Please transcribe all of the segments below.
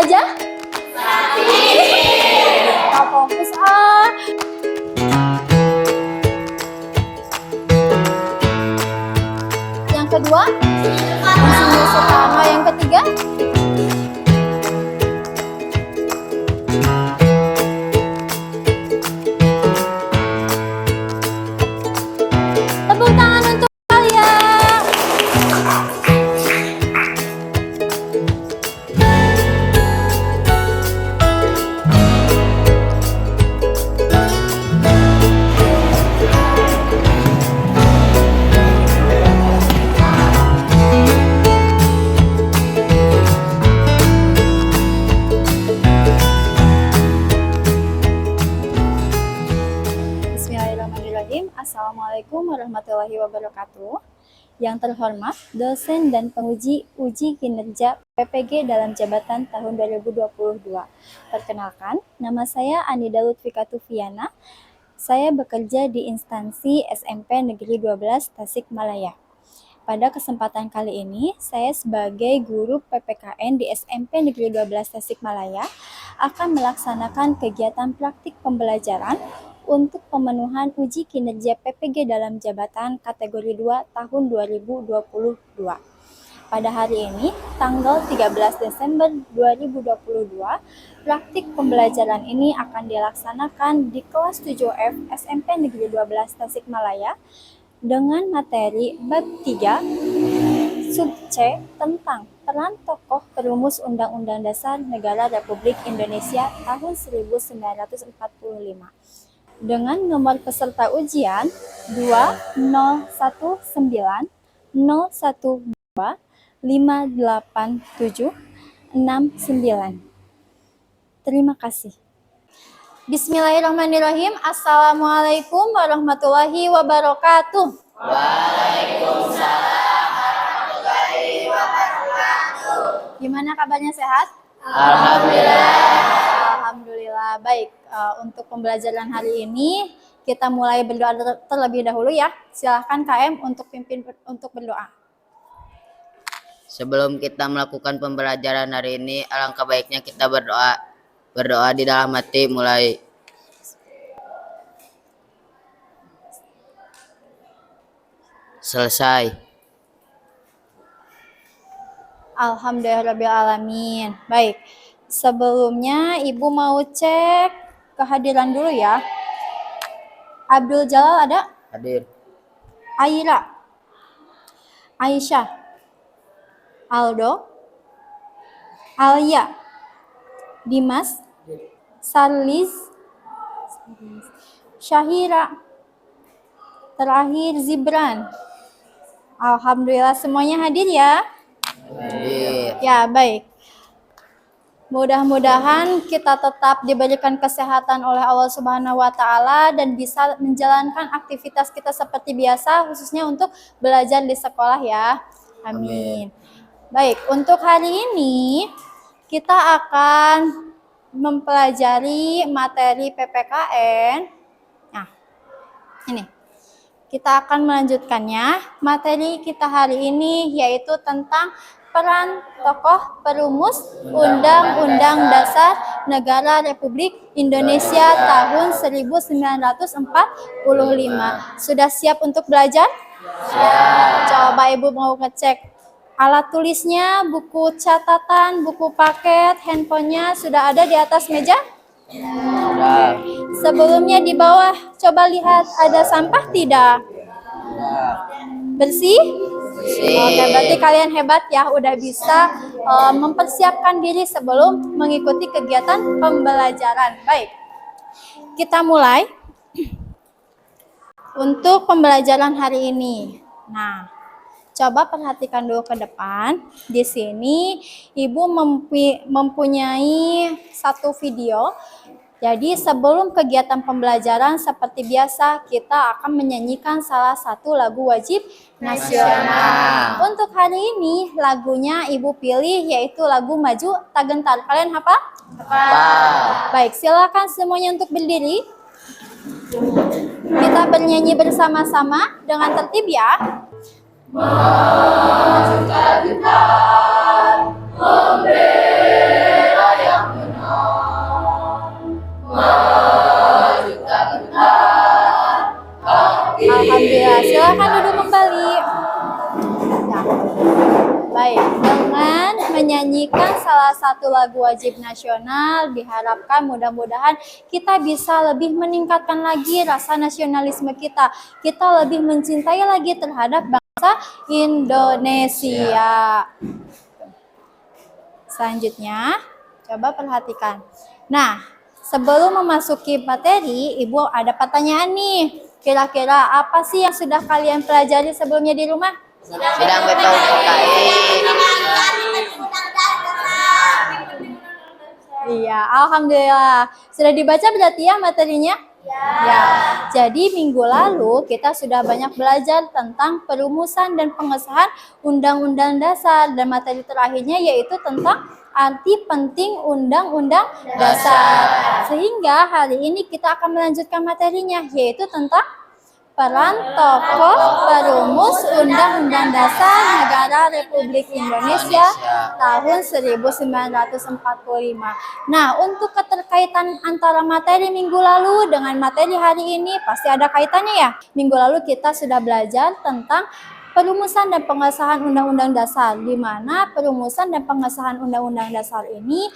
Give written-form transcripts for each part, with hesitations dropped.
aja? Nah, fokus ah. Yang kedua, Insinyur Soekarno. Yang ketiga, tepuk tangan untuk kalian. Bismillahirrahmanirrahim. Assalamualaikum warahmatullahi wabarakatuh. Yang terhormat dosen dan penguji uji kinerja PPG dalam jabatan tahun 2022. Perkenalkan, nama saya Anida Lutfika Tufiana. Saya bekerja di instansi SMP Negeri 12 Tasikmalaya. Pada kesempatan kali ini, saya sebagai guru PPKN di SMP Negeri 12 Tasikmalaya akan melaksanakan kegiatan praktik pembelajaran untuk pemenuhan uji kinerja PPG dalam jabatan kategori 2 tahun 2022. Pada hari ini, tanggal 13 Desember 2022, praktik pembelajaran ini akan dilaksanakan di kelas 7F SMP Negeri 12 Tasikmalaya dengan materi bab 3 sub C tentang peran tokoh perumus Undang-Undang Dasar Negara Republik Indonesia tahun 1945 dengan nomor peserta ujian 201958769. Terima kasih. Bismillahirrahmanirrahim. Assalamualaikum warahmatullahi wabarakatuh. Waalaikumsalam warahmatullahi wabarakatuh. Gimana kabarnya, sehat? Alhamdulillah. Alhamdulillah. Baik, untuk pembelajaran hari ini kita mulai berdoa terlebih dahulu ya. Silahkan KM untuk pimpin untuk berdoa. Sebelum kita melakukan pembelajaran hari ini, alangkah baiknya kita berdoa di dalam hati mulai. Selesai. Alhamdulillahirrahmanirrahim. Baik, sebelumnya Ibu mau cek kehadiran dulu ya. Abdul Jalal ada? Hadir. Aira, Aisyah, Aldo, Alia, Dimas, Sarliz, Syahira, terakhir Zibran. Alhamdulillah semuanya hadir ya. Hadir. Ya, baik. Mudah-mudahan kita tetap diberikan kesehatan oleh Allah Subhanahu wa taala dan bisa menjalankan aktivitas kita seperti biasa, khususnya untuk belajar di sekolah ya. Amin. Baik, untuk hari ini kita akan mempelajari materi PPKN. Nah, ini. Kita akan melanjutkannya. Materi kita hari ini yaitu tentang peran tokoh perumus Undang-Undang Dasar Negara Republik Indonesia tahun 1945. Sudah siap untuk belajar? Siap. Coba Ibu mau ngecek alat tulisnya, buku catatan, buku paket, handphonenya sudah ada di atas meja? Sudah. Sebelumnya di bawah coba lihat ada sampah tidak? Bersih? Oke, berarti kalian hebat ya, udah bisa mempersiapkan diri sebelum mengikuti kegiatan pembelajaran. Baik, kita mulai untuk pembelajaran hari ini. Nah, coba perhatikan dulu ke depan. Di sini Ibu mempunyai satu video. Jadi sebelum kegiatan pembelajaran seperti biasa, kita akan menyanyikan salah satu lagu wajib nasional. Untuk hari ini lagunya Ibu pilih yaitu lagu Maju Tak Gentar. Kalian hafal? Hafal. Baik, silakan semuanya untuk berdiri. Kita bernyanyi bersama-sama dengan tertib ya. Maju tak gentar, membela Baik, dengan menyanyikan salah satu lagu wajib nasional, diharapkan mudah-mudahan kita bisa lebih meningkatkan lagi rasa nasionalisme kita. Kita lebih mencintai lagi terhadap bangsa Indonesia. Selanjutnya, coba perhatikan. Nah, sebelum memasuki materi, Ibu ada pertanyaan nih. Kira-kira apa sih yang sudah kalian pelajari sebelumnya di rumah? Sidang BPUPKI. Iya, alhamdulillah. Sudah dibaca berarti ya materinya? Ya. Jadi minggu lalu kita sudah banyak belajar tentang perumusan dan pengesahan Undang-Undang Dasar, dan materi terakhirnya yaitu tentang arti penting Undang-Undang Dasar. Sehingga hari ini kita akan melanjutkan materinya yaitu tentang peran tokoh perumus Undang-Undang Dasar Negara Republik Indonesia tahun 1945. Nah, untuk keterkaitan antara materi minggu lalu dengan materi hari ini pasti ada kaitannya ya. Minggu lalu kita sudah belajar tentang perumusan dan pengesahan Undang-Undang Dasar, di mana perumusan dan pengesahan Undang-Undang Dasar ini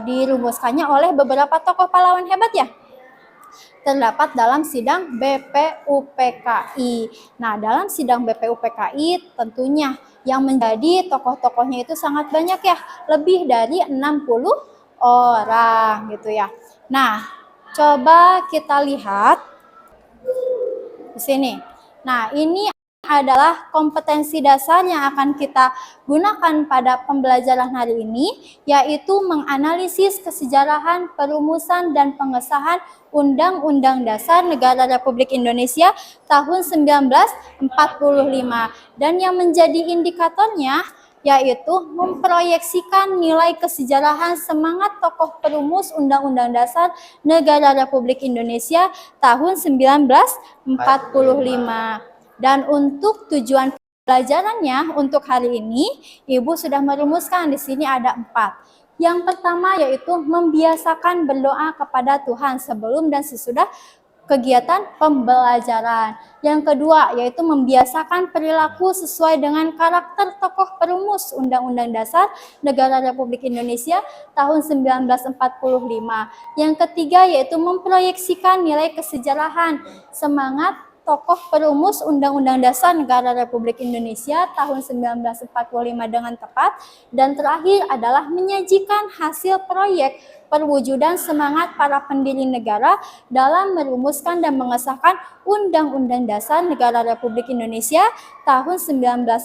dirumuskannya oleh beberapa tokoh pahlawan hebat ya. Terdapat dalam sidang BPUPKI. Nah, dalam sidang BPUPKI tentunya yang menjadi tokoh-tokohnya itu sangat banyak ya, lebih dari 60 orang gitu ya. Nah, coba kita lihat di sini. Nah, ini adalah kompetensi dasar yang akan kita gunakan pada pembelajaran hari ini, yaitu menganalisis kesejarahan perumusan dan pengesahan Undang-Undang Dasar Negara Republik Indonesia tahun 1945. Dan yang menjadi indikatornya yaitu memproyeksikan nilai kesejarahan semangat tokoh perumus Undang-Undang Dasar Negara Republik Indonesia tahun 1945. Dan untuk tujuan pelajarannya untuk hari ini, Ibu sudah merumuskan di sini ada 4. Yang pertama yaitu membiasakan berdoa kepada Tuhan sebelum dan sesudah kegiatan pembelajaran. Yang kedua yaitu membiasakan perilaku sesuai dengan karakter tokoh perumus Undang-Undang Dasar Negara Republik Indonesia tahun 1945. Yang ketiga yaitu memproyeksikan nilai kesejarahan semangat tokoh perumus Undang-Undang Dasar Negara Republik Indonesia tahun 1945 dengan tepat. Dan terakhir adalah menyajikan hasil proyek perwujudan semangat para pendiri negara dalam merumuskan dan mengesahkan Undang-Undang Dasar Negara Republik Indonesia tahun 1945.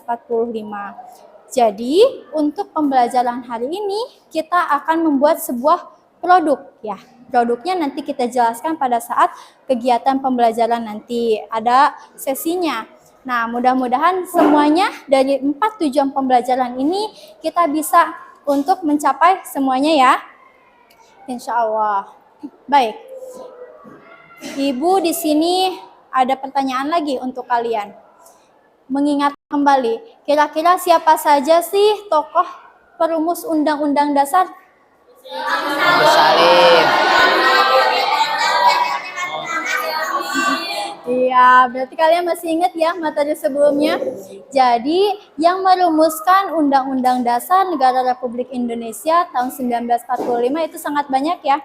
Jadi, untuk pembelajaran hari ini kita akan membuat sebuah produk ya. Produknya nanti kita jelaskan pada saat kegiatan pembelajaran nanti, ada sesinya. Nah, mudah-mudahan semuanya dari 4 tujuan pembelajaran ini kita bisa untuk mencapai semuanya ya. Insya Allah. Baik. Ibu di sini ada pertanyaan lagi untuk kalian. Mengingat kembali, kira-kira siapa saja sih tokoh perumus Undang-Undang Dasar? Salim. Iya, berarti kalian masih ingat ya materi sebelumnya. Jadi, yang merumuskan Undang-Undang Dasar Negara Republik Indonesia tahun 1945 itu sangat banyak ya.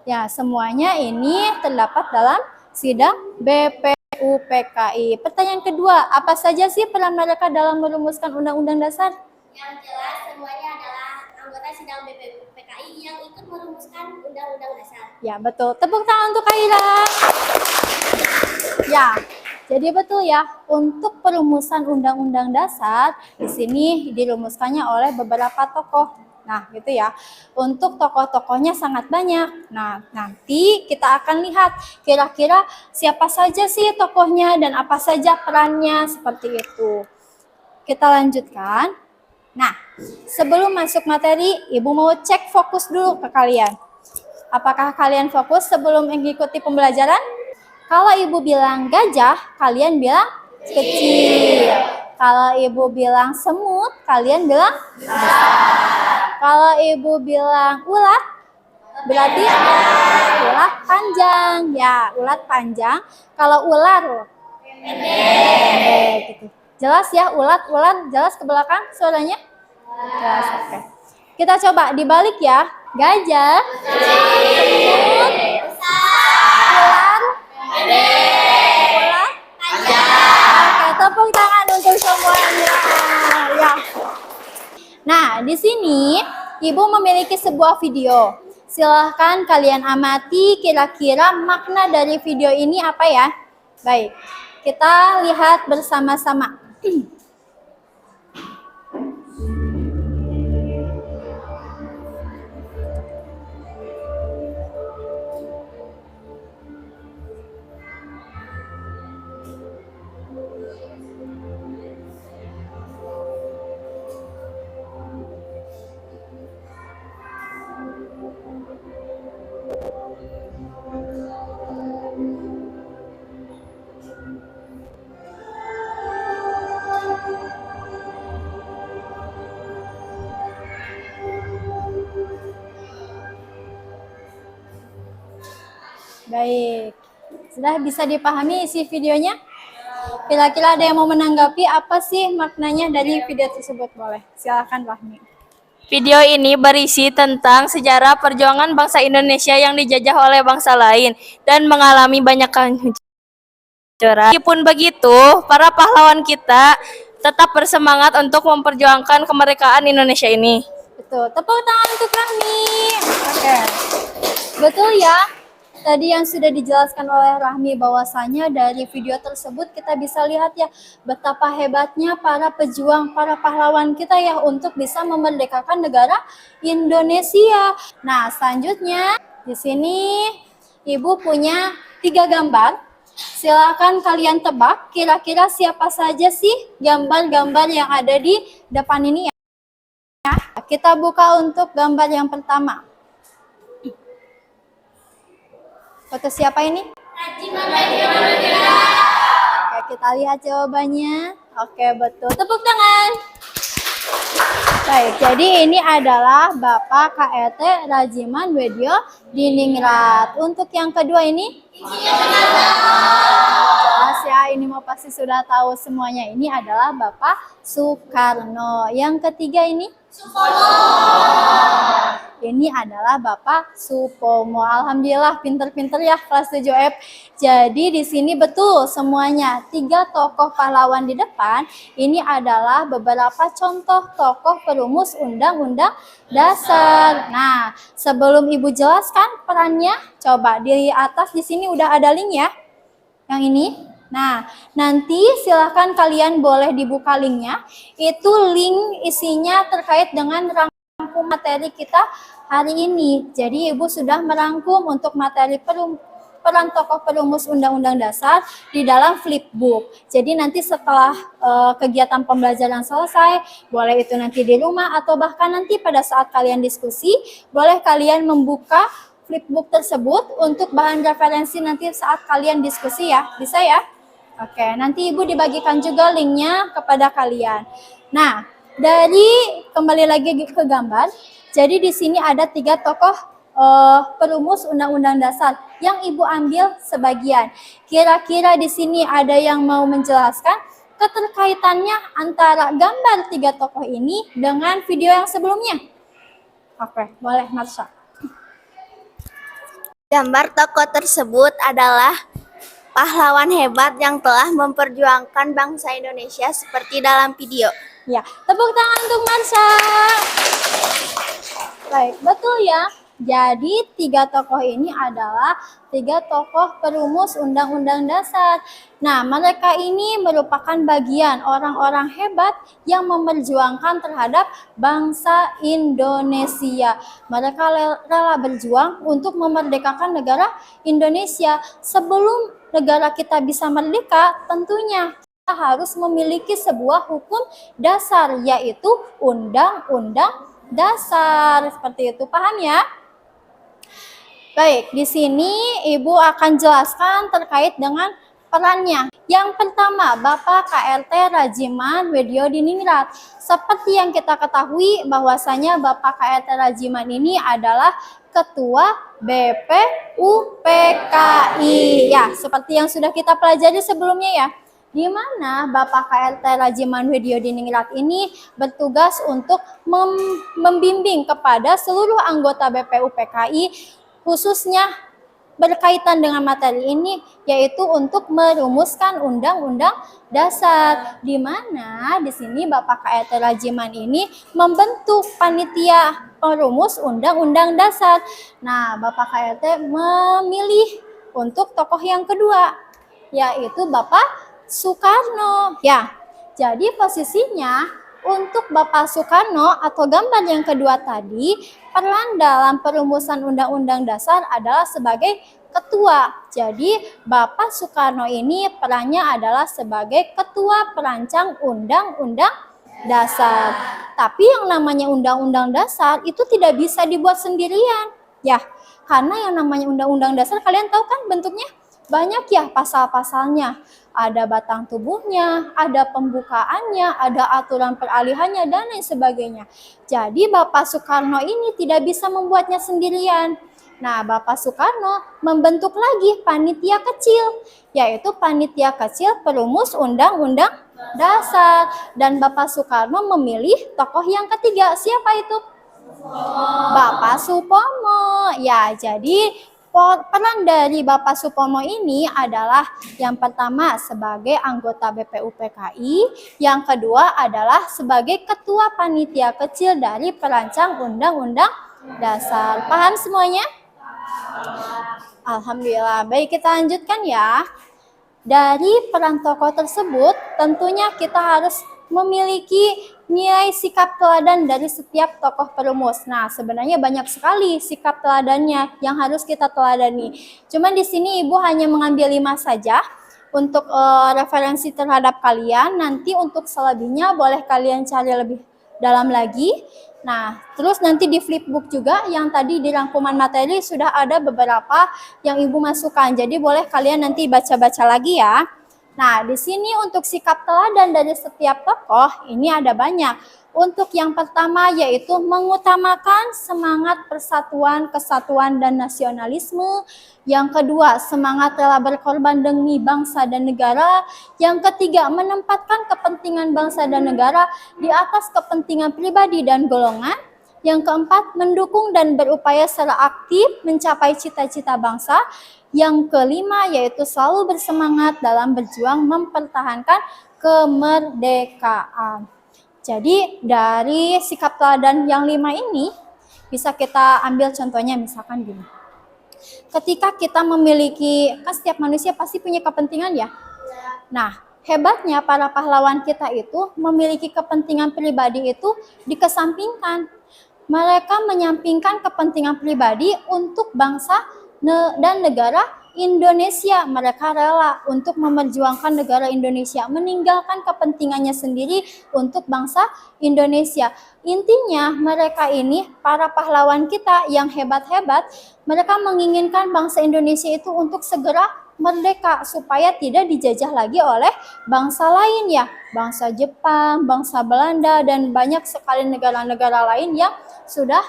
Ya, semuanya ini terdapat dalam sidang BPUPKI. Pertanyaan kedua, apa saja sih peran mereka dalam merumuskan Undang-Undang Dasar? Yang jelas semuanya adalah anggota sidang BPUPKI yang ikut merumuskan Undang-Undang Dasar. Ya, betul. Tepuk tangan untuk Kaila. Ya, jadi betul ya, untuk perumusan Undang-Undang Dasar di sini dirumuskannya oleh beberapa tokoh. Nah, gitu ya. Untuk tokoh-tokohnya sangat banyak. Nah, nanti kita akan lihat kira-kira siapa saja sih tokohnya dan apa saja perannya seperti itu. Kita lanjutkan. Nah, sebelum masuk materi, Ibu mau cek fokus dulu ke kalian. Apakah kalian fokus sebelum mengikuti pembelajaran? Kalau Ibu bilang gajah, kalian bilang kecil. Kalau Ibu bilang semut, kalian bilang besar. Kalau Ibu bilang ulat, berarti ulat panjang. Ya, ulat panjang. Kalau ular, pendek gitu. Jelas ya, ulat, jelas ke belakang suaranya? Jelas, oke. Kita coba dibalik ya. Gajah, semut, ular, ulat. Oke, tepuk tangan untuk semuanya. Ya. Nah, di sini Ibu memiliki sebuah video. Silahkan kalian amati kira-kira makna dari video ini apa ya. Baik, kita lihat bersama-sama. Baik, sudah bisa dipahami isi videonya? Kira-kira ada yang mau menanggapi apa sih maknanya dari video tersebut? Boleh, silakan Fahmi. Video ini berisi tentang sejarah perjuangan bangsa Indonesia yang dijajah oleh bangsa lain dan mengalami banyak kehancuran. Meskipun begitu, para pahlawan kita tetap bersemangat untuk memperjuangkan kemerdekaan Indonesia ini. Betul, tepuk tangan untuk Rahmi. Oke, betul ya. Tadi yang sudah dijelaskan oleh Rahmi bahwasanya dari video tersebut kita bisa lihat ya betapa hebatnya para pejuang, para pahlawan kita ya untuk bisa memerdekakan negara Indonesia. Nah, selanjutnya di sini Ibu punya 3 gambar. Silakan kalian tebak kira-kira siapa saja sih gambar-gambar yang ada di depan ini ya. Kita buka untuk gambar yang pertama. Foto siapa ini? Oke, kita lihat jawabannya. Oke, betul. Tepuk tangan. Baik, jadi ini adalah Bapak KRT Rajiman Wedyo Diningrat. Untuk yang kedua ini? Jelas ya, ini mau pasti sudah tahu semuanya. Ini adalah Bapak Soekarno. Yang ketiga ini? Ini adalah Bapak Supomo. Alhamdulillah pinter-pinter ya kelas 7F. Jadi di sini betul semuanya 3 tokoh pahlawan di depan. Ini adalah beberapa contoh tokoh perumus Undang-Undang Dasar. Nah, sebelum Ibu jelaskan perannya, coba di atas di sini udah ada link ya. Yang ini. Nah, nanti silahkan kalian boleh dibuka linknya. Itu link isinya terkait dengan rangkum materi kita hari ini. Jadi Ibu sudah merangkum untuk materi peran tokoh perumus Undang-Undang Dasar di dalam flipbook. Jadi nanti setelah kegiatan pembelajaran selesai, boleh itu nanti di rumah atau bahkan nanti pada saat kalian diskusi, boleh kalian membuka flipbook tersebut untuk bahan referensi nanti saat kalian diskusi ya. Bisa ya? Oke, nanti Ibu dibagikan juga linknya kepada kalian. Nah, kembali lagi ke gambar. Jadi di sini ada 3 tokoh perumus Undang-Undang Dasar yang Ibu ambil sebagian. Kira-kira di sini ada yang mau menjelaskan keterkaitannya antara gambar 3 tokoh ini dengan video yang sebelumnya? Oke, boleh Marsha. Gambar tokoh tersebut adalah pahlawan hebat yang telah memperjuangkan bangsa Indonesia seperti dalam video. Ya, tepuk tangan untuk Marsha. Baik, betul ya. Jadi 3 tokoh ini adalah 3 tokoh perumus Undang-Undang Dasar. Nah, mereka ini merupakan bagian orang-orang hebat yang memperjuangkan terhadap bangsa Indonesia. Mereka rela berjuang untuk memerdekakan negara Indonesia. Sebelum negara kita bisa merdeka, tentunya kita harus memiliki sebuah hukum dasar, yaitu Undang-Undang Dasar. Seperti itu, paham ya? Baik, di sini Ibu akan jelaskan terkait dengan perannya. Yang pertama, Bapak KRT Rajiman Wedyo Diningrat. Seperti yang kita ketahui bahwasanya Bapak KRT Rajiman ini adalah Ketua BPUPKI. Ya, seperti yang sudah kita pelajari sebelumnya ya. di mana Bapak KRT Rajiman Widyodiningrat ini bertugas untuk membimbing kepada seluruh anggota BPU PKI, khususnya berkaitan dengan materi ini, yaitu untuk merumuskan undang-undang dasar, di mana di sini Bapak KRT Rajiman ini membentuk panitia perumus undang-undang dasar. Nah, Bapak KRT memilih untuk tokoh yang kedua, yaitu Bapak Soekarno. Ya, jadi posisinya untuk Bapak Soekarno atau gambar yang kedua tadi, peran dalam perumusan Undang-Undang Dasar adalah sebagai ketua. Jadi Bapak Soekarno ini perannya adalah sebagai ketua perancang Undang-Undang Dasar. Tapi yang namanya Undang-Undang Dasar itu tidak bisa dibuat sendirian. Ya, karena yang namanya Undang-Undang Dasar kalian tahu kan bentuknya? Banyak ya pasal-pasalnya, ada batang tubuhnya, ada pembukaannya, ada aturan peralihannya, dan lain sebagainya. Jadi Bapak Soekarno ini tidak bisa membuatnya sendirian. Nah, Bapak Soekarno membentuk lagi panitia kecil, yaitu panitia kecil perumus Undang-Undang Dasar. Dan Bapak Soekarno memilih tokoh yang ketiga, siapa itu? Bapak Supomo. Ya, jadi peran dari Bapak Supomo ini adalah yang pertama sebagai anggota BPU PKI, yang kedua adalah sebagai ketua panitia kecil dari perancang Undang-Undang Dasar. Paham semuanya? Alhamdulillah. Baik, kita lanjutkan ya. Dari peran tokoh tersebut, tentunya kita harus memiliki nilai sikap teladan dari setiap tokoh perumus. Nah, sebenarnya banyak sekali sikap teladannya yang harus kita teladani. Cuman di sini Ibu hanya mengambil 5 saja untuk referensi terhadap kalian. Nanti untuk selebihnya boleh kalian cari lebih dalam lagi. Nah, terus nanti di flipbook juga yang tadi di rangkuman materi sudah ada beberapa yang Ibu masukkan. Jadi boleh kalian nanti baca-baca lagi ya. Nah, di sini untuk sikap teladan dari setiap tokoh ini ada banyak. Untuk yang pertama yaitu mengutamakan semangat persatuan, kesatuan, dan nasionalisme. Yang kedua, semangat rela berkorban demi bangsa dan negara. Yang ketiga, menempatkan kepentingan bangsa dan negara di atas kepentingan pribadi dan golongan. Yang keempat, mendukung dan berupaya secara aktif mencapai cita-cita bangsa. Yang kelima, yaitu selalu bersemangat dalam berjuang mempertahankan kemerdekaan. Jadi dari sikap teladan yang 5 ini bisa kita ambil contohnya, misalkan gini. Ketika kita memiliki, kan setiap manusia pasti punya kepentingan ya. Nah, hebatnya para pahlawan kita itu memiliki kepentingan pribadi itu dikesampingkan. Mereka menyampingkan kepentingan pribadi untuk bangsa dan negara Indonesia. Mereka rela untuk memperjuangkan negara Indonesia, meninggalkan kepentingannya sendiri untuk bangsa Indonesia. Intinya mereka ini, para pahlawan kita yang hebat-hebat, mereka menginginkan bangsa Indonesia itu untuk segera merdeka supaya tidak dijajah lagi oleh bangsa lain ya, bangsa Jepang, bangsa Belanda, dan banyak sekali negara-negara lain yang sudah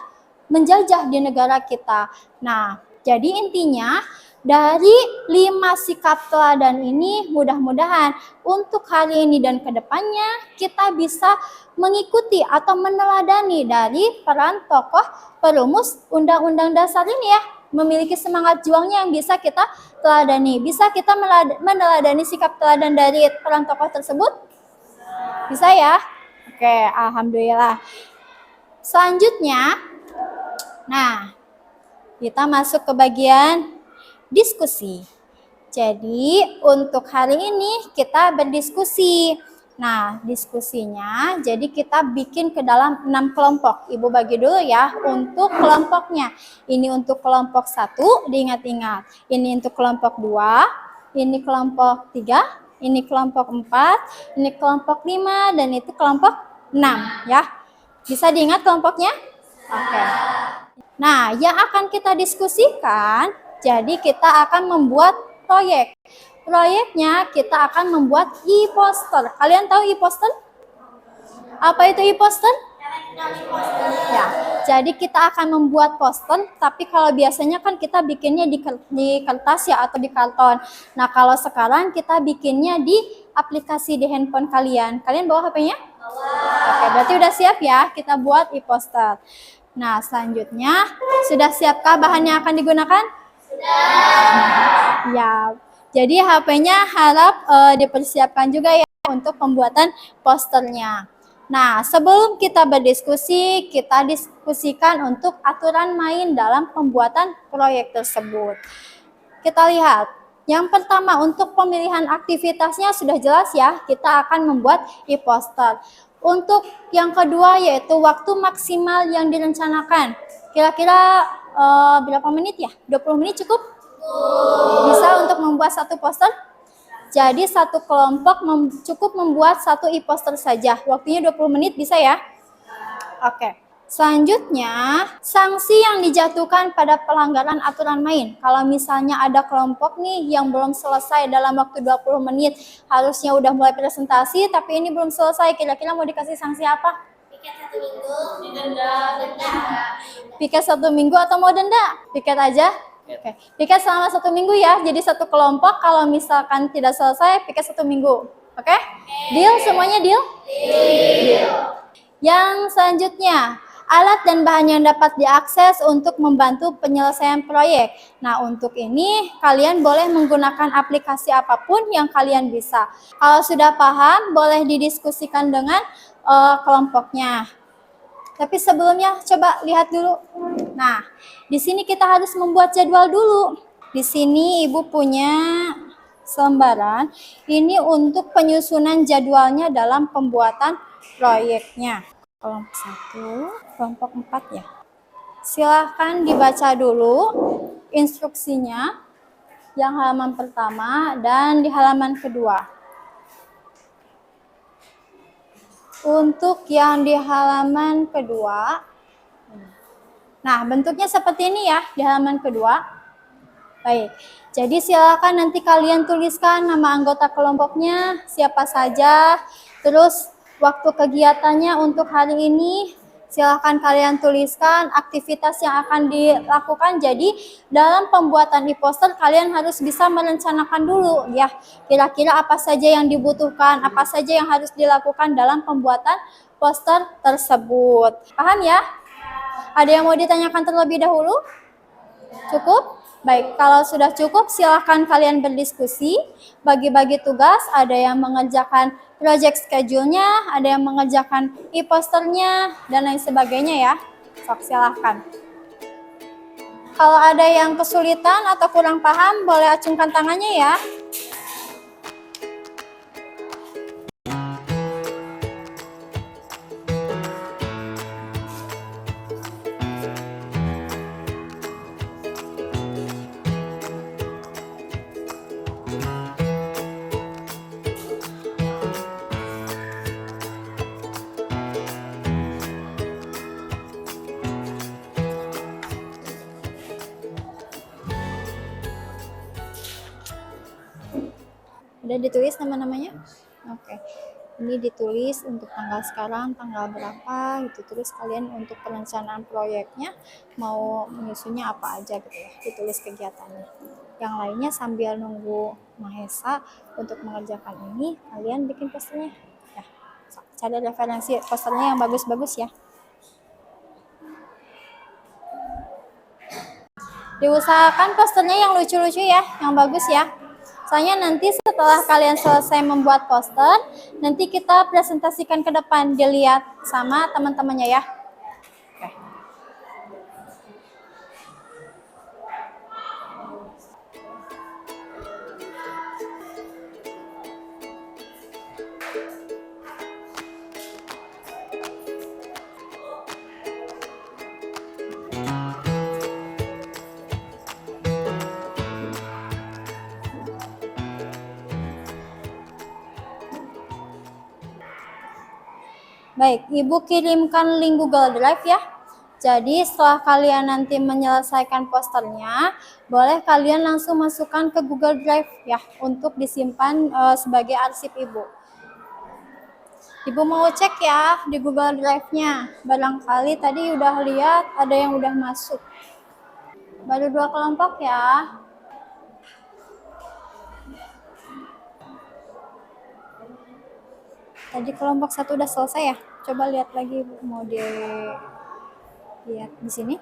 menjajah di negara kita. Nah, jadi intinya dari 5 sikap teladan ini mudah-mudahan untuk hari ini dan kedepannya kita bisa mengikuti atau meneladani dari peran tokoh perumus Undang-Undang Dasar ini ya. Memiliki semangat juangnya yang bisa kita teladani. Bisa kita meneladani sikap teladan dari peran tokoh tersebut? Bisa ya? Oke, alhamdulillah. Selanjutnya, nah, kita masuk ke bagian diskusi. Jadi untuk hari ini kita berdiskusi. Nah, diskusinya jadi kita bikin ke dalam 6 kelompok. Ibu bagi dulu ya untuk kelompoknya. Ini untuk kelompok 1, diingat-ingat. Ini untuk kelompok 2, ini kelompok 3, ini kelompok 4, ini kelompok 5, dan itu kelompok 6 ya. Bisa diingat kelompoknya? Oke. Nah, yang akan kita diskusikan, jadi kita akan membuat proyek. Proyeknya kita akan membuat e-poster. Kalian tahu e-poster? Apa itu e-poster? Ya, jadi kita akan membuat poster, tapi kalau biasanya kan kita bikinnya di kertas ya atau di karton. Nah, kalau sekarang kita bikinnya di aplikasi di handphone kalian. Kalian bawa HP-nya? Oke, berarti udah siap ya kita buat e-poster. Nah, selanjutnya sudah siapkah bahan yang akan digunakan? Sudah. Ya, jadi HP-nya harap dipersiapkan juga ya untuk pembuatan posternya. Nah, sebelum kita berdiskusi, kita diskusikan untuk aturan main dalam pembuatan proyek tersebut. Kita lihat, yang pertama untuk pemilihan aktivitasnya sudah jelas ya, kita akan membuat e-poster. Untuk yang kedua yaitu waktu maksimal yang direncanakan. Kira-kira berapa menit ya? 20 menit cukup? Bisa untuk membuat satu poster? Jadi satu kelompok cukup membuat satu e-poster saja. Waktunya 20 menit bisa ya? Oke. Selanjutnya, sanksi yang dijatuhkan pada pelanggaran aturan main. Kalau misalnya ada kelompok nih yang belum selesai dalam waktu 20 menit, harusnya udah mulai presentasi, tapi ini belum selesai. Kira-kira mau dikasih sanksi apa? Piket 1 minggu. Denda. Piket 1 minggu atau mau denda? Piket aja? Oke, piket selama 1 minggu ya. Jadi satu kelompok kalau misalkan tidak selesai, piket 1 minggu. Oke? Deal semuanya deal? Deal. Yang selanjutnya, alat dan bahan yang dapat diakses untuk membantu penyelesaian proyek. Nah, untuk ini kalian boleh menggunakan aplikasi apapun yang kalian bisa. Kalau sudah paham, boleh didiskusikan dengan kelompoknya. Tapi sebelumnya coba lihat dulu. Nah, di sini kita harus membuat jadwal dulu. Di sini Ibu punya selembaran. Ini untuk penyusunan jadwalnya dalam pembuatan proyeknya. Kelompok 1, kelompok 4 ya. Silahkan dibaca dulu instruksinya yang halaman pertama dan di halaman kedua. Untuk yang di halaman kedua, nah bentuknya seperti ini ya di halaman kedua. Baik, jadi silakan nanti kalian tuliskan nama anggota kelompoknya, siapa saja, terus waktu kegiatannya untuk hari ini, silakan kalian tuliskan aktivitas yang akan dilakukan. Jadi dalam pembuatan e-poster kalian harus bisa merencanakan dulu ya, kira-kira apa saja yang dibutuhkan, apa saja yang harus dilakukan dalam pembuatan poster tersebut. Paham ya? Ada yang mau ditanyakan terlebih dahulu? Cukup? Baik, kalau sudah cukup silahkan kalian berdiskusi, bagi-bagi tugas, ada yang mengerjakan project schedule-nya, ada yang mengerjakan e-posternya, dan lain sebagainya ya. Sok silahkan. Kalau ada yang kesulitan atau kurang paham, boleh acungkan tangannya ya. Udah ditulis nama-namanya? Oke. Ini ditulis untuk tanggal sekarang, tanggal berapa gitu. Terus kalian untuk perencanaan proyeknya mau menyusunnya apa aja gitu ya. Ditulis kegiatannya. Yang lainnya sambil nunggu Mahesa untuk mengerjakan ini, kalian bikin posternya. Ya. Cari referensi posternya yang bagus-bagus ya. Diusahakan posternya yang lucu-lucu ya, yang bagus ya. Soalnya nanti setelah kalian selesai membuat poster, nanti kita presentasikan ke depan, dilihat sama teman-temannya ya. Oke. Baik, Ibu kirimkan link Google Drive ya. Jadi setelah kalian nanti menyelesaikan posternya, boleh kalian langsung masukkan ke Google Drive ya untuk disimpan sebagai arsip Ibu. Ibu mau cek ya di Google Drive-nya. Barangkali tadi udah lihat ada yang udah masuk. Baru 2 kelompok ya. Tadi kelompok 1 udah selesai ya. Coba lihat lagi Bu. Mau lihat di sini.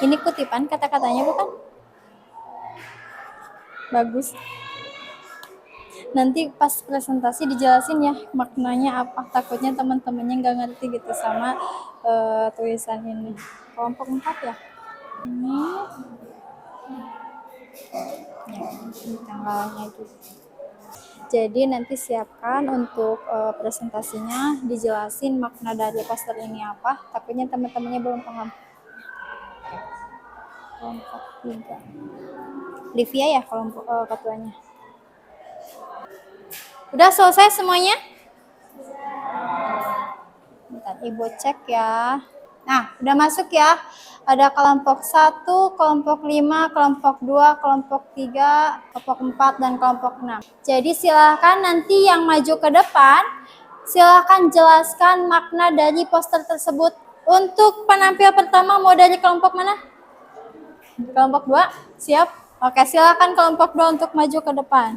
Ini kutipan kata-katanya bukan? Bagus. Nanti pas presentasi dijelasin ya maknanya apa. Takutnya teman-temannya nggak ngerti gitu sama tulisan ini. Kelompok 4 ya. Ini ya, ini tanggalnya gitu. Jadi nanti siapkan untuk presentasinya, dijelasin makna dari poster ini apa. Takutnya teman-temannya belum paham. Kelompok 3. Livia ya kelompok ketuanya. Udah selesai semuanya? Bentar, Ibu cek ya. Nah, udah masuk ya. Ada kelompok 1, kelompok 5, kelompok 2, kelompok 3, kelompok 4, dan kelompok 6. Jadi silahkan nanti yang maju ke depan, silahkan jelaskan makna dari poster tersebut. Untuk penampil pertama mau dari kelompok mana? Kelompok 2? Siap? Oke, silahkan kelompok 2 untuk maju ke depan.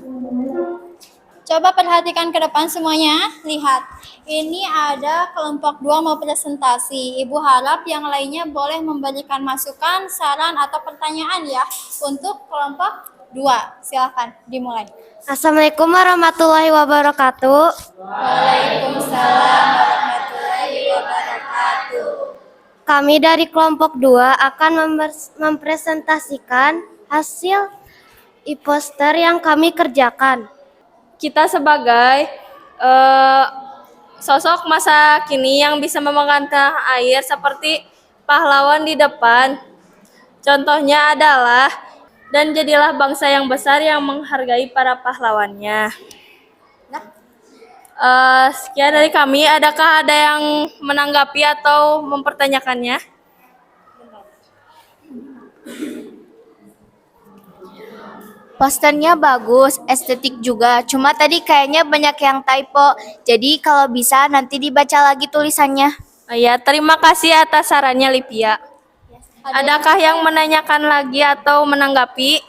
Coba perhatikan ke depan semuanya. Lihat, ini ada kelompok 2 mau presentasi. Ibu harap yang lainnya boleh memberikan masukan, saran, atau pertanyaan ya untuk kelompok 2. Silahkan dimulai. Assalamualaikum warahmatullahi wabarakatuh. Waalaikumsalam warahmatullahi wabarakatuh. Kami dari kelompok 2 akan mempresentasikan hasil e-poster yang kami kerjakan. Kita sebagai sosok masa kini yang bisa memegang tanah air seperti pahlawan di depan. Contohnya adalah, dan jadilah bangsa yang besar yang menghargai para pahlawannya. Sekian dari kami. Adakah ada yang menanggapi atau mempertanyakannya? Posternya bagus, estetik juga. Cuma tadi kayaknya banyak yang typo. Jadi kalau bisa nanti dibaca lagi tulisannya. Ya, terima kasih atas sarannya, Livia. Adakah yang menanyakan lagi atau menanggapi?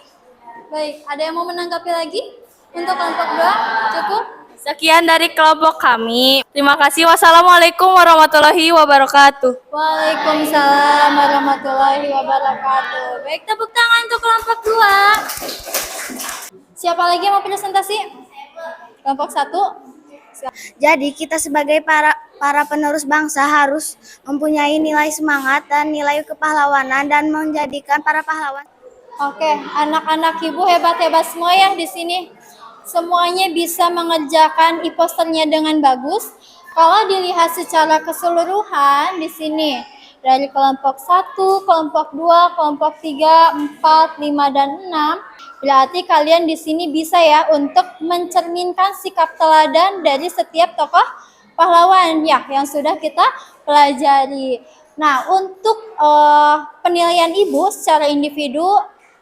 Baik, ada yang mau menanggapi lagi? Untuk kelompok 2, cukup? Sekian dari kelompok kami. Terima kasih. Wassalamualaikum warahmatullahi wabarakatuh. Waalaikumsalam warahmatullahi wabarakatuh. Baik, tepuk tangan untuk kelompok 2. Siapa lagi yang mau presentasi? Kelompok 1. Jadi kita sebagai para penerus bangsa harus mempunyai nilai semangat dan nilai kepahlawanan dan menjadikan para pahlawan. Oke, anak-anak ibu hebat-hebat semua ya di sini. Semuanya bisa mengerjakan e-posternya dengan bagus. Kalau dilihat secara keseluruhan di sini dari kelompok 1, kelompok 2, kelompok 3, 4, 5, dan 6, berarti kalian di sini bisa ya untuk mencerminkan sikap teladan dari setiap tokoh pahlawan ya yang sudah kita pelajari. Nah, untuk penilaian ibu secara individu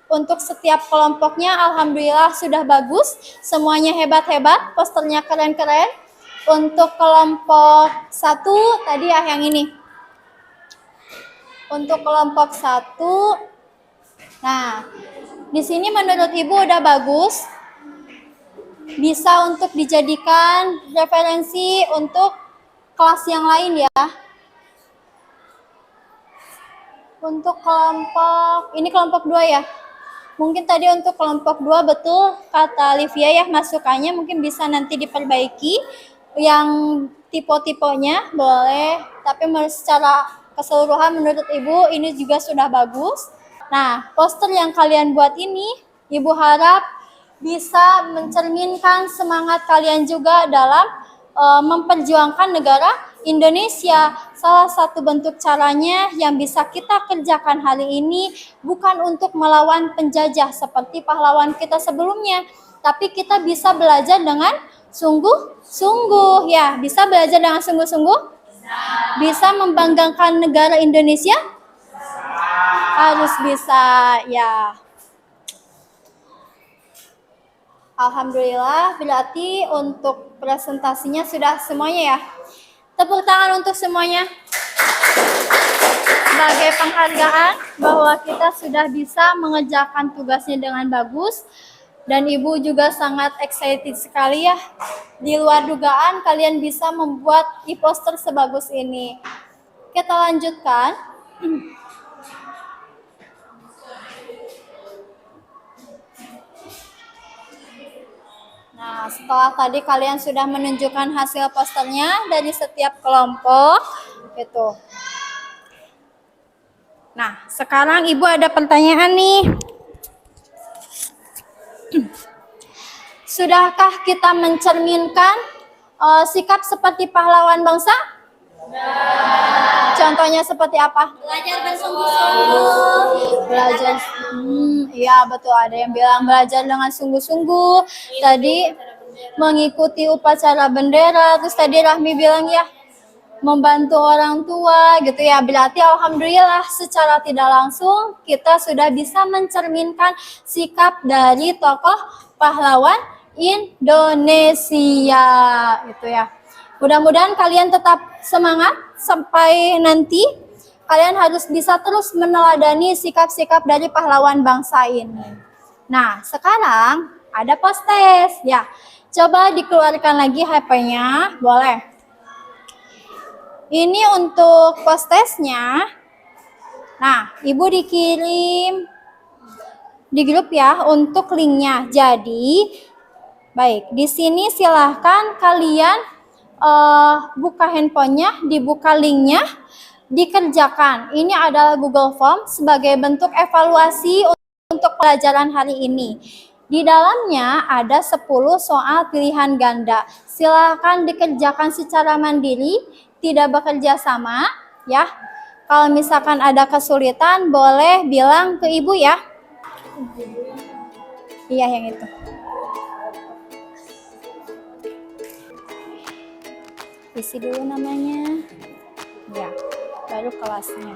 untuk setiap kelompoknya alhamdulillah sudah bagus, semuanya hebat-hebat, posternya keren-keren. Untuk kelompok 1 tadi ya yang ini. Untuk kelompok 1, nah di sini menurut ibu udah bagus, bisa untuk dijadikan referensi untuk kelas yang lain ya. Untuk kelompok, ini kelompok 2 ya. Mungkin tadi untuk kelompok 2 betul kata Livia ya, masukannya mungkin bisa nanti diperbaiki. Yang tipe-tipenya boleh, tapi secara keseluruhan menurut ibu ini juga sudah bagus. Nah, poster yang kalian buat ini, ibu harap bisa mencerminkan semangat kalian juga dalam memperjuangkan negara Indonesia. Salah satu bentuk caranya yang bisa kita kerjakan hari ini bukan untuk melawan penjajah seperti pahlawan kita sebelumnya, tapi kita bisa belajar dengan sungguh-sungguh ya. Bisa belajar dengan sungguh-sungguh? Bisa membanggakan negara Indonesia? Harus bisa ya. Alhamdulillah, berarti untuk presentasinya sudah semuanya ya. Tepuk tangan untuk semuanya. Sebagai penghargaan bahwa kita sudah bisa mengerjakan tugasnya dengan bagus. Dan Ibu juga sangat excited sekali ya. Di luar dugaan kalian bisa membuat e-poster sebagus ini. Kita lanjutkan. Nah, setelah tadi kalian sudah menunjukkan hasil posternya dari setiap kelompok, gitu. Nah, sekarang Ibu ada pertanyaan nih. Sudahkah kita mencerminkan sikap seperti pahlawan bangsa? Contohnya seperti apa? Belajar bersungguh-sungguh. Belajar, iya betul, ada yang bilang belajar dengan sungguh-sungguh. Tadi mengikuti upacara bendera, terus tadi Rahmi bilang ya membantu orang tua gitu ya. Berarti alhamdulillah secara tidak langsung kita sudah bisa mencerminkan sikap dari tokoh pahlawan Indonesia gitu ya. Mudah-mudahan kalian tetap semangat sampai nanti kalian harus bisa terus meneladani sikap-sikap dari pahlawan bangsa ini. Nah, sekarang ada post-test ya. Coba dikeluarkan lagi HP-nya, boleh. Ini untuk post-testnya. Nah, Ibu dikirim di grup ya untuk linknya. Jadi, baik, di sini silahkan kalian buka handphonenya, dibuka linknya, dikerjakan. Ini adalah Google Form sebagai bentuk evaluasi untuk pelajaran hari ini. Di dalamnya ada 10 soal pilihan ganda. Silahkan dikerjakan secara mandiri, tidak bekerja sama ya. Kalau misalkan ada kesulitan boleh bilang ke Ibu ya. Iya yang itu. Isi dulu namanya. Ya, baru kelasnya.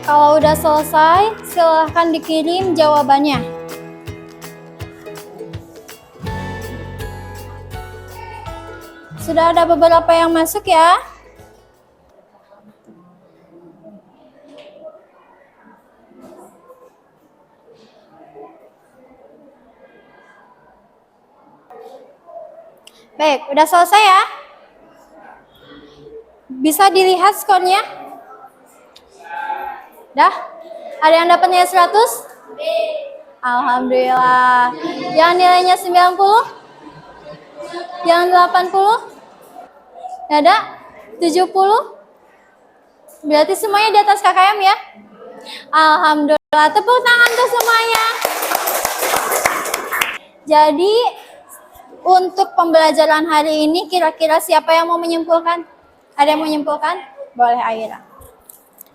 Kalau udah selesai, silahkan dikirim jawabannya. Sudah ada beberapa yang masuk ya. Baik, udah selesai ya. Bisa dilihat skornya? Dah? Ada yang dapatnya 100? Alhamdulillah. Yang nilainya 90? Yang 80? Ada? 70? Berarti semuanya di atas KKM ya? Alhamdulillah. Tepuk tangan untuk semuanya. Jadi, untuk pembelajaran hari ini kira-kira siapa yang mau menyimpulkan? Ada yang mau menyimpulkan? Boleh Aira.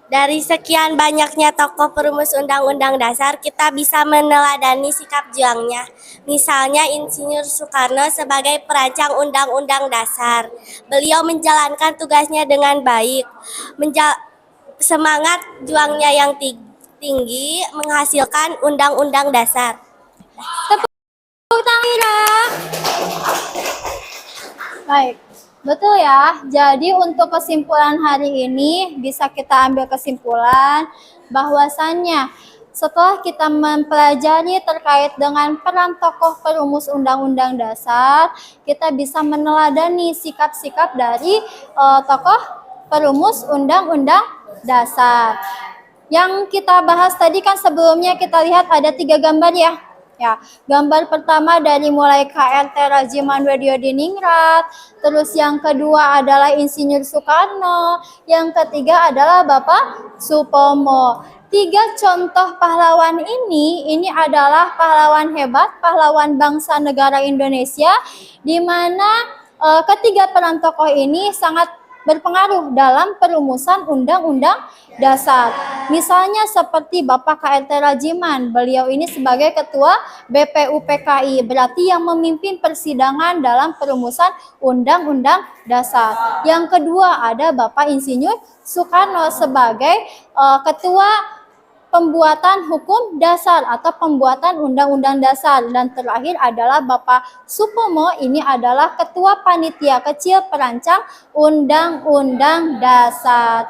Dari sekian banyaknya tokoh perumus Undang-Undang Dasar, kita bisa meneladani sikap juangnya. Misalnya Insinyur Soekarno sebagai perancang Undang-Undang Dasar. Beliau menjalankan tugasnya dengan baik. Semangat juangnya yang tinggi menghasilkan Undang-Undang Dasar. Tepuk tangan Ira. Baik. Betul ya, jadi untuk kesimpulan hari ini bisa kita ambil kesimpulan bahwasannya setelah kita mempelajari terkait dengan peran tokoh perumus Undang-Undang Dasar, kita bisa meneladani sikap-sikap dari tokoh perumus Undang-Undang Dasar. Yang kita bahas tadi kan sebelumnya kita lihat ada 3 gambar ya. Ya, gambar pertama dari mulai KRT Rajiman Weddiodiningrat, terus yang kedua adalah Insinyur Soekarno, yang ketiga adalah Bapak Supomo. 3 contoh pahlawan ini adalah pahlawan hebat, pahlawan bangsa negara Indonesia, di mana ketiga peran tokoh ini sangat berpengaruh dalam perumusan Undang-Undang Dasar. Misalnya seperti Bapak KRT Rajiman, beliau ini sebagai Ketua BPUPKI, berarti yang memimpin persidangan dalam perumusan Undang-Undang Dasar. Yang kedua ada Bapak Insinyur Soekarno sebagai Ketua Pembuatan Hukum Dasar atau Pembuatan Undang-Undang Dasar. Dan terakhir adalah Bapak Supomo, ini adalah Ketua Panitia Kecil Perancang Undang-Undang Dasar.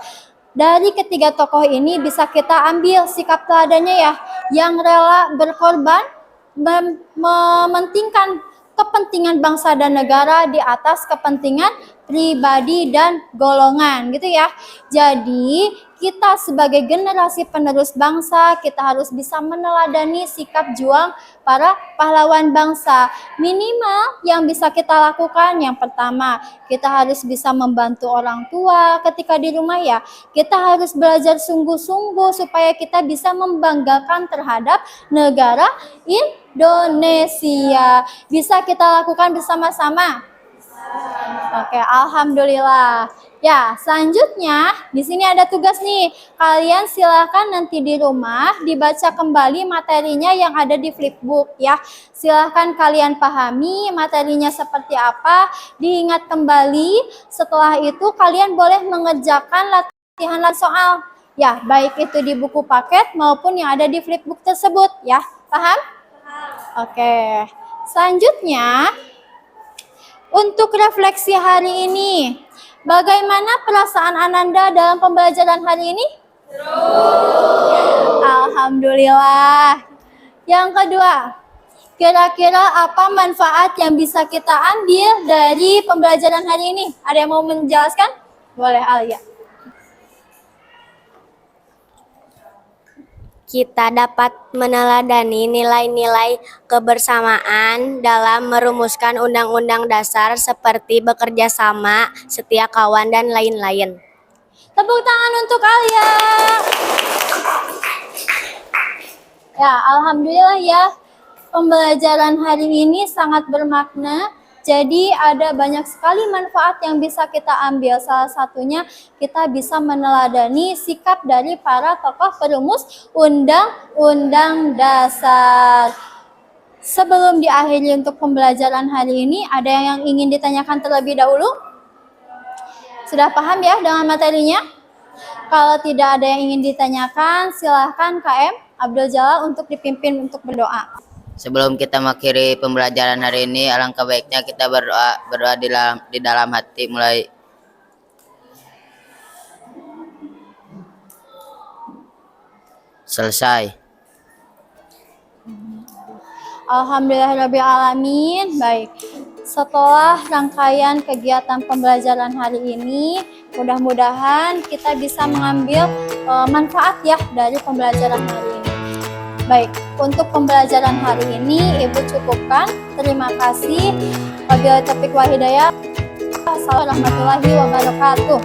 Dari ketiga tokoh ini bisa kita ambil sikap teladannya ya, yang rela berkorban, mementingkan kepentingan bangsa dan negara di atas kepentingan pribadi dan golongan gitu ya. Jadi kita sebagai generasi penerus bangsa, kita harus bisa meneladani sikap juang para pahlawan bangsa. Minimal yang bisa kita lakukan, yang pertama, kita harus bisa membantu orang tua ketika di rumah ya. Kita harus belajar sungguh-sungguh supaya kita bisa membanggakan terhadap negara Indonesia. Bisa kita lakukan bersama-sama? Oke, alhamdulillah. Ya, selanjutnya di sini ada tugas nih. Kalian silakan nanti di rumah dibaca kembali materinya yang ada di flipbook ya. Silakan kalian pahami materinya seperti apa, diingat kembali. Setelah itu kalian boleh mengerjakan latihan soal. Ya, baik itu di buku paket maupun yang ada di flipbook tersebut ya. Paham? Oke. Selanjutnya untuk refleksi hari ini, bagaimana perasaan Ananda dalam pembelajaran hari ini? Alhamdulillah. Yang kedua, kira-kira apa manfaat yang bisa kita ambil dari pembelajaran hari ini? Ada yang mau menjelaskan? Boleh, Alia. Kita dapat meneladani nilai-nilai kebersamaan dalam merumuskan Undang-Undang Dasar seperti bekerja sama, setia kawan, dan lain-lain. Tepuk tangan untuk Alia. Ya, alhamdulillah ya. Pembelajaran hari ini sangat bermakna. Jadi ada banyak sekali manfaat yang bisa kita ambil. Salah satunya kita bisa meneladani sikap dari para tokoh perumus Undang-Undang Dasar. Sebelum diakhiri untuk pembelajaran hari ini, ada yang ingin ditanyakan terlebih dahulu? Sudah paham ya dengan materinya? Kalau tidak ada yang ingin ditanyakan, silahkan KM Abdul Jalal untuk dipimpin untuk berdoa. Sebelum kita mengakhiri pembelajaran hari ini, alangkah baiknya kita berdoa di dalam hati mulai. Selesai. Alhamdulillahirabbil alamin. Baik. Setelah rangkaian kegiatan pembelajaran hari ini, mudah-mudahan kita bisa mengambil manfaat ya dari pembelajaran hari ini. Baik, untuk pembelajaran hari ini Ibu cukupkan. Terima kasih. Wabillahi taufiq wal hidayah. Assalamualaikum warahmatullahi wabarakatuh.